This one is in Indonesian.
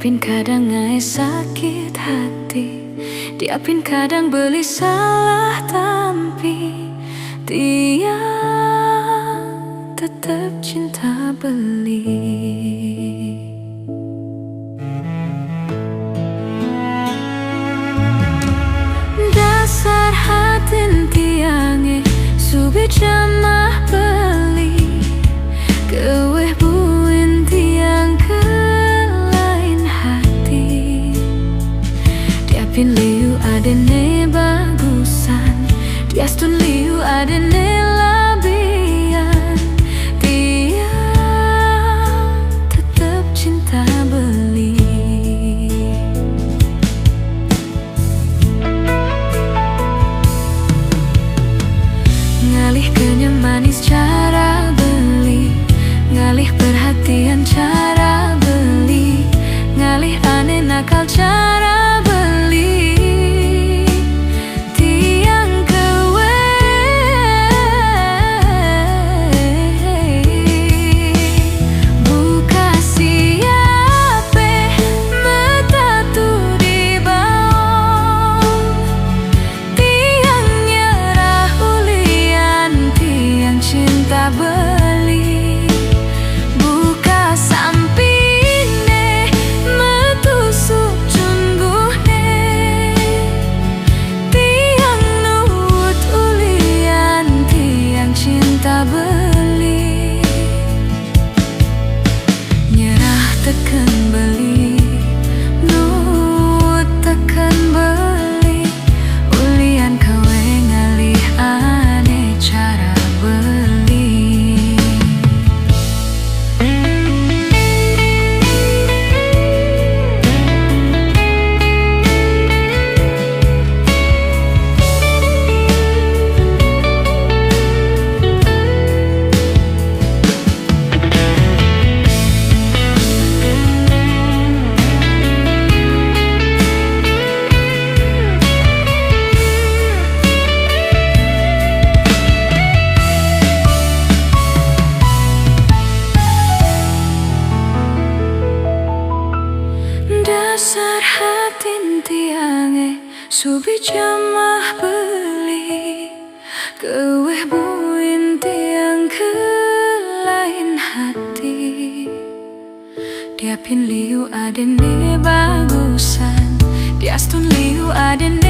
Diapin kadang ngai sakit hati, diapin kadang beli salah tampi, dia tetap cinta beli. Dasar hatin tiange subi jamah beli, keweh buin tiang ke lain hati. Diapin liu adene bagusan, diastun liu adene labian, dia tetap cinta beli. Ngalih kenyang manis cara beli, ngalih perhatian cara beli, ngalih aneh nakal cara beli. Tiang kewe buka siape metatu di bawah, tiang nyerah ulian, tiang cinta beli. Buka sampine metusuk jungguhne, tiang nuwut ulian, tiang cinta beli. Nyerah tekan beli, nuwut tekan beli, ulian kawe ngalih aneh cara beli. Dasar hatin tiange subi jamah beli, keweh buin tiang ke lain hati. Diapin liu adene bagusan, diastun liu adene